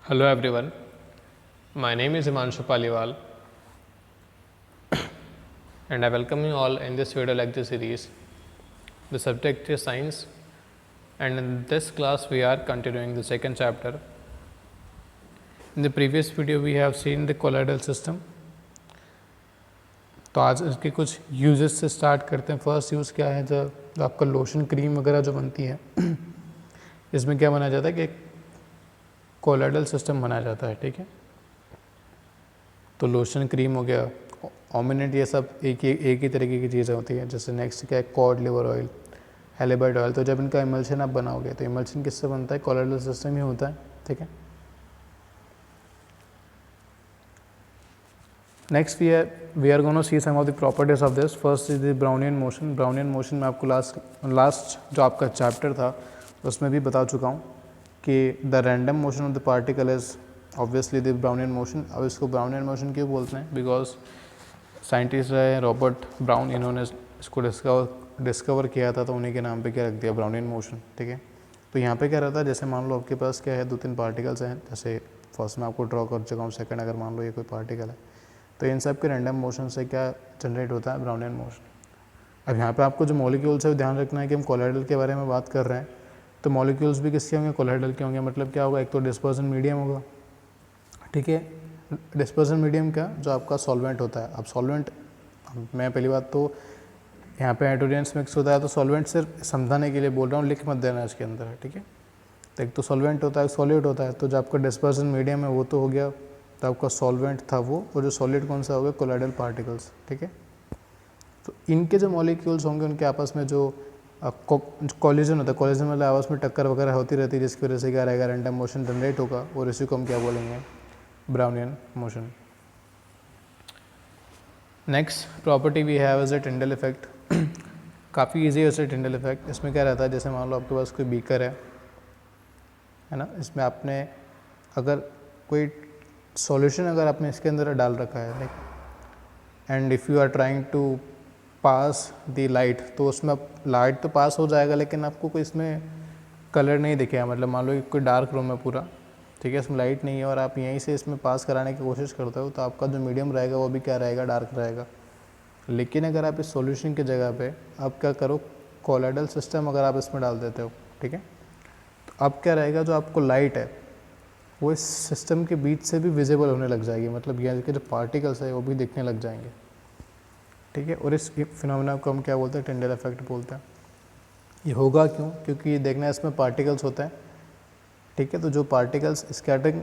Hello everyone, my name is Himanshu Paliwal and I welcome you all in this video lecture series. The subject is science and in this class we are continuing the second chapter. In the previous video we have seen the colloidal system. तो आज इसके कुछ uses से start करते हैं. First use क्या है, जब आपका लोशन क्रीम वगैरह जो बनती है इसमें क्या बनाया जाता है कि कोलॉइडल सिस्टम बनाया जाता है. ठीक है, तो लोशन क्रीम हो गया, ऑमिनेंट, ये सब एक ही तरीके की चीज़ें होती हैं. जैसे नेक्स्ट क्या है, कॉड लिवर ऑयल, हेलिबाइड ऑयल. तो जब इनका इमल्शन आप बनाओगे तो इमल्शन किससे बनता है, कोलॉइडल सिस्टम ही होता है. ठीक है, next we are gonna see some of the properties of this. First is the Brownian motion. Brownian motion में आपको लास्ट जो आपका चैप्टर था उसमें भी बता चुका हूँ कि the random motion of the particle is obviously the Brownian motion. अब इसको ब्राउनियन मोशन क्यों बोलते हैं, बिकॉज साइंटिस्ट रहे रॉबर्ट ब्राउन, इन्होंने इसको डिस्कवर किया था, तो उन्हीं के नाम पे क्या रख दिया, ब्राउनियन मोशन. ठीक है, तो यहाँ पे क्या रहता है, जैसे मान लो आपके पास क्या है, 2-3 पार्टिकल्स हैं. जैसे फर्स्ट में आपको ड्रॉ कर चुका हूँ, सेकंड अगर मान लो ये कोई पार्टिकल है, तो इन सब के रैंडम मोशन से क्या जनरेट होता है, ब्राउनियन मोशन. अब यहाँ पे आपको जो मॉलिक्यूल्स है ध्यान रखना है कि हम कोलॉइडल के बारे में बात कर रहे हैं, तो मॉलिक्यूल्स भी किसके होंगे, कोलॉइडल के होंगे. मतलब क्या होगा, एक तो डिस्पर्सन मीडियम होगा. ठीक है, डिस्पर्सन मीडियम क्या, जो आपका सॉल्वेंट होता है. अब सॉल्वेंट, मैं पहली बात तो यहाँ पे हाइड्रोजन्स मिक्स होता है, तो सॉल्वेंट सिर्फ समझाने के लिए बोल रहा हूँ, लिख मत देना इसके अंदर है. ठीक है, तो एक तो सॉल्वेंट होता है, एक सॉलिड होता है. तो जो आपका डिस्पर्सन मीडियम है वो तो हो गया, तो आपका सॉल्वेंट था वो, और जो सॉलिड कौन सा हो गया, कोलॉइडल पार्टिकल्स. ठीक है, तो इनके जो मॉलिक्यूल्स होंगे उनके आपस में जो कॉलिजन होता है, कॉलिजन मतलब आपस में टक्कर वगैरह होती रहती है, जिसकी वजह से क्या रहेगा, रैंडम मोशन जनरेट होगा, और इसी को हम क्या बोलेंगे, Brownian motion. Next property we have is a Tyndall effect. काफ़ी इजी है वैसे टिंडल इफेक्ट. इसमें क्या रहता है, जैसे मान लो आपके पास कोई बीकर है ना, इसमें आपने अगर कोई सॉल्यूशन अगर आपने इसके अंदर डाल रखा है, like, and if you are trying to pass the light, तो उसमें अब लाइट तो पास हो जाएगा, लेकिन आपको कोई इसमें कलर नहीं दिखेगा. मतलब मान लो कोई डार्क रूम है पूरा, ठीक है, इसमें लाइट नहीं है, और आप यहीं से इसमें पास कराने की कोशिश करते हो, तो आपका जो मीडियम रहेगा वो भी क्या रहेगा, डार्क रहेगा. लेकिन अगर आप इस सॉल्यूशन की जगह पे आप क्या करो, कोलॉइडल सिस्टम अगर आप इसमें डाल देते हो, ठीक है, तो अब क्या रहेगा, जो आपको लाइट है वो इस सिस्टम के बीच से भी विजिबल होने लग जाएगी. मतलब यहाँ के जो पार्टिकल्स है वो भी दिखने लग जाएंगे. ठीक है, और इस फिनोमेना को हम क्या बोलते हैं, टिंडल इफेक्ट बोलते हैं. ये होगा क्यों, क्योंकि देखना इसमें पार्टिकल्स होते हैं. ठीक है, तो जो पार्टिकल्स स्कैटरिंग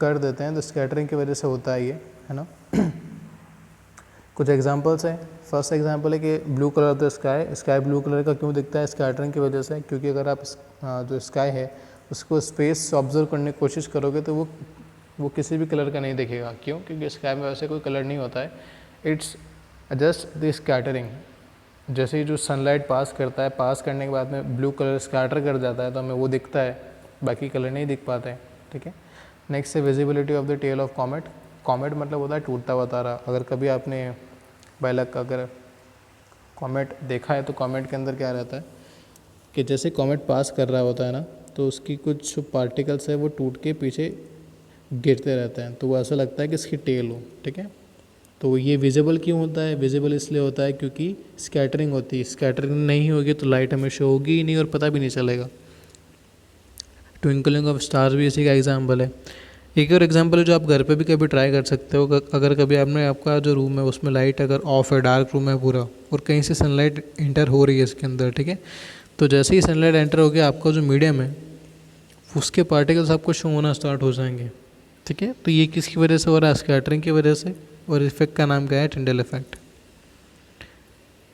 कर देते हैं, तो स्कैटरिंग की वजह से होता है ये, है ना. कुछ एग्जांपल्स हैं. फर्स्ट एग्जांपल है कि blue colour of the sky blue colour का क्यों दिखता है, स्कैटरिंग की वजह से. क्योंकि अगर आप जो स्काई है उसको स्पेस से ऑब्जर्व करने की कोशिश करोगे तो वो किसी भी कलर का नहीं दिखेगा. क्यों, क्योंकि स्काई में वैसे कोई कलर नहीं होता है, इट्स जस्ट द स्कैटरिंग. जैसे ही जो सनलाइट पास करता है, पास करने के बाद में ब्लू कलर स्कैटर कर जाता है, तो हमें वो दिखता है, बाकी कलर नहीं दिख पाते हैं. ठीक है, नेक्स्ट है visibility of the tail of comet. Comet मतलब होता है टूटता हुआ तारा. अगर कभी आपने बाइलक अगर कॉमेट देखा है, तो कॉमेट के अंदर क्या रहता है कि जैसे कॉमेट पास कर रहा होता है ना, तो उसकी कुछ पार्टिकल्स है वो टूट के पीछे गिरते रहते हैं, तो वो ऐसा लगता है कि इसकी टेल हो. ठीक है, तो ये विजिबल क्यों होता है, विजिबल इसलिए होता है क्योंकि स्कैटरिंग होती है. स्कैटरिंग नहीं होगी तो लाइट हमें शो होगी ही नहीं और पता भी नहीं चलेगा. ट्विंकलिंग ऑफ स्टार्स भी इसी का एग्जाम्पल है. एक और एग्जांपल है जो आप घर पे भी कभी ट्राई कर सकते हो. अगर कभी आपका जो रूम है उसमें लाइट अगर ऑफ है, डार्क रूम है पूरा, और कहीं से सनलाइट इंटर हो रही है इसके अंदर, ठीक है, तो जैसे ही सनलाइट एंटर हो गया, आपका जो मीडियम है उसके पार्टिकल्स आपको शो होना स्टार्ट हो जाएंगे. ठीक है, तो ये किसकी वजह से हो रहा है, स्कैटरिंग की वजह से, और इफेक्ट का नाम क्या है, टिंडल इफेक्ट.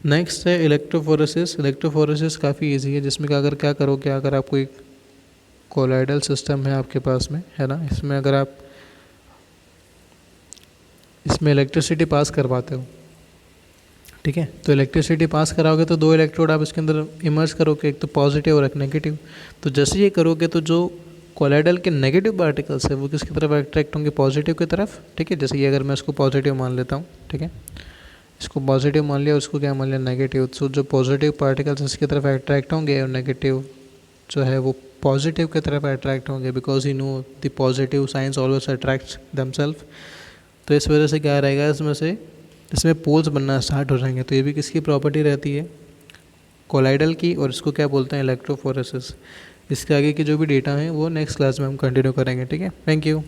नेक्स्ट है इलेक्ट्रोफोरेसिस. इलेक्ट्रोफोरेसिस काफ़ी ईजी है, जिसमें अगर क्या करोगे, अगर आपको एक कोलॉइडल सिस्टम है आपके पास में, है ना, इसमें अगर आप इसमें इलेक्ट्रिसिटी पास करवाते हो, ठीक है, तो इलेक्ट्रिसिटी पास कराओगे तो 2 इलेक्ट्रोड आप इसके अंदर इमर्ज करोगे, एक तो पॉजिटिव और एक नेगेटिव. तो जैसे ये करोगे तो जो कोलॉइडल के नेगेटिव पार्टिकल्स है वो किसकी तरफ अट्रैक्ट होंगे, पॉजिटिव की तरफ. ठीक है, जैसे ये अगर मैं इसको पॉजिटिव मान लेता हूँ, ठीक है, इसको पॉजिटिव मान लिया, उसको क्या मान लिया, नेगेटिव. तो जो पॉजिटिव पार्टिकल्स इसकी तरफ अट्रैक्ट होंगे और नेगेटिव जो है वो पॉजिटिव की तरफ अट्रैक्ट होंगे, because you know the positive science always attracts themselves. तो इस वजह से क्या रहेगा, इसमें पोल्स बनना स्टार्ट हो जाएंगे। तो ये भी किसकी प्रॉपर्टी रहती है, कोलाइडल की, और इसको क्या बोलते हैं, इलेक्ट्रोफोरेसिस। इसके आगे की जो भी डेटा हैं वो नेक्स्ट क्लास में हम कंटिन्यू करेंगे। ठीक है, थैंक यू।